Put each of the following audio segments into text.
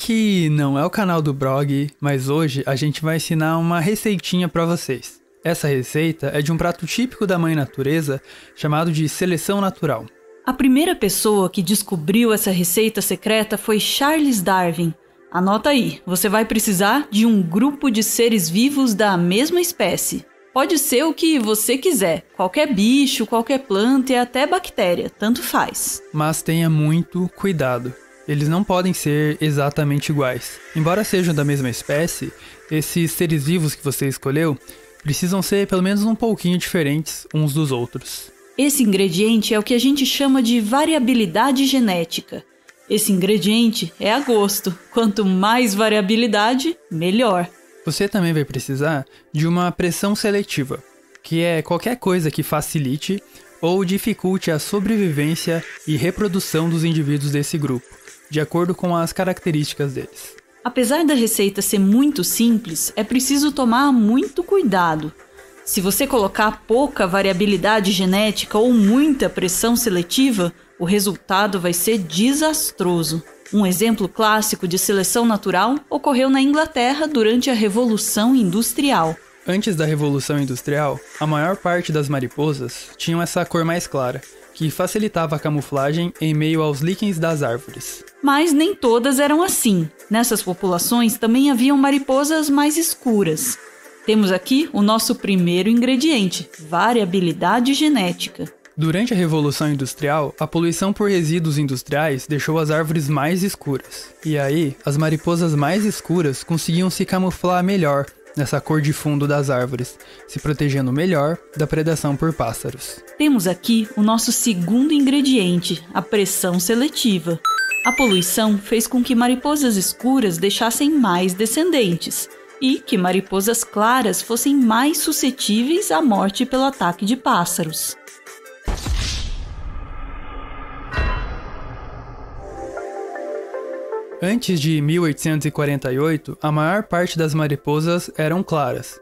que não é o canal do Brog, mas hoje a gente vai ensinar uma receitinha para vocês. Essa receita é de um prato típico da mãe natureza chamado de seleção natural. A primeira pessoa que descobriu essa receita secreta foi Charles Darwin. Anota aí, você vai precisar de um grupo de seres vivos da mesma espécie. Pode ser o que você quiser, qualquer bicho, qualquer planta e até bactéria, tanto faz. Mas tenha muito cuidado. Eles não podem ser exatamente iguais. Embora sejam da mesma espécie, esses seres vivos que você escolheu precisam ser pelo menos um pouquinho diferentes uns dos outros. Esse ingrediente é o que a gente chama de variabilidade genética. Esse ingrediente é a gosto. Quanto mais variabilidade, melhor. Você também vai precisar de uma pressão seletiva, que é qualquer coisa que facilite ou dificulte a sobrevivência e reprodução dos indivíduos desse grupo, de acordo com as características deles. Apesar da receita ser muito simples, é preciso tomar muito cuidado. Se você colocar pouca variabilidade genética ou muita pressão seletiva, o resultado vai ser desastroso. Um exemplo clássico de seleção natural ocorreu na Inglaterra durante a Revolução Industrial. Antes da Revolução Industrial, a maior parte das mariposas tinham essa cor mais clara, que facilitava a camuflagem em meio aos líquens das árvores. Mas nem todas eram assim. Nessas populações também haviam mariposas mais escuras. Temos aqui o nosso primeiro ingrediente, variabilidade genética. Durante a Revolução Industrial, a poluição por resíduos industriais deixou as árvores mais escuras. E aí, as mariposas mais escuras conseguiam se camuflar melhor nessa cor de fundo das árvores, se protegendo melhor da predação por pássaros. Temos aqui o nosso segundo ingrediente, a pressão seletiva. A poluição fez com que mariposas escuras deixassem mais descendentes e que mariposas claras fossem mais suscetíveis à morte pelo ataque de pássaros. Antes de 1848, a maior parte das mariposas eram claras.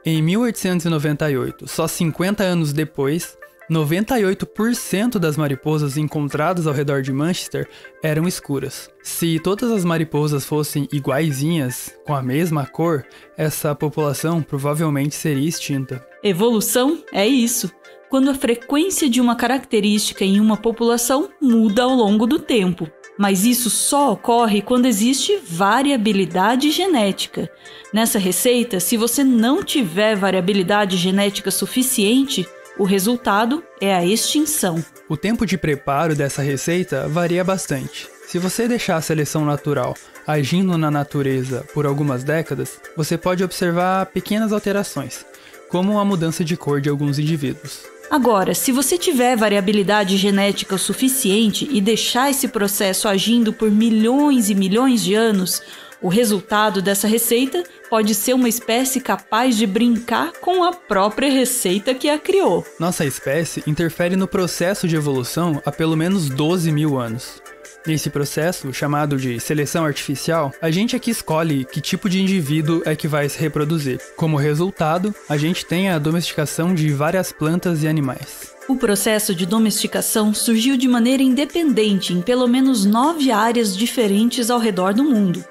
Em 1898, só 50 anos depois, 98% das mariposas encontradas ao redor de Manchester eram escuras. Se todas as mariposas fossem iguaizinhas, com a mesma cor, essa população provavelmente seria extinta. Evolução é isso. Quando a frequência de uma característica em uma população muda ao longo do tempo. Mas isso só ocorre quando existe variabilidade genética. Nessa receita, se você não tiver variabilidade genética suficiente, o resultado é a extinção. O tempo de preparo dessa receita varia bastante. Se você deixar a seleção natural agindo na natureza por algumas décadas, você pode observar pequenas alterações, como a mudança de cor de alguns indivíduos. Agora, se você tiver variabilidade genética o suficiente e deixar esse processo agindo por milhões e milhões de anos, o resultado dessa receita pode ser uma espécie capaz de brincar com a própria receita que a criou. Nossa espécie interfere no processo de evolução há pelo menos 12 mil anos. Nesse processo, chamado de seleção artificial, a gente aqui escolhe que tipo de indivíduo é que vai se reproduzir. Como resultado, a gente tem a domesticação de várias plantas e animais. O processo de domesticação surgiu de maneira independente em pelo menos 9 áreas diferentes ao redor do mundo.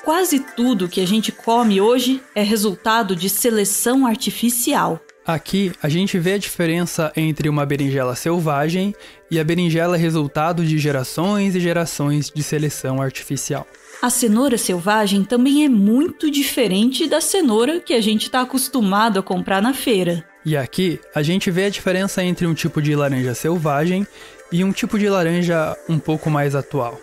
Quase tudo que a gente come hoje é resultado de seleção artificial. Aqui, a gente vê a diferença entre uma berinjela selvagem e a berinjela resultado de gerações e gerações de seleção artificial. A cenoura selvagem também é muito diferente da cenoura que a gente está acostumado a comprar na feira. E aqui, a gente vê a diferença entre um tipo de laranja selvagem e um tipo de laranja um pouco mais atual.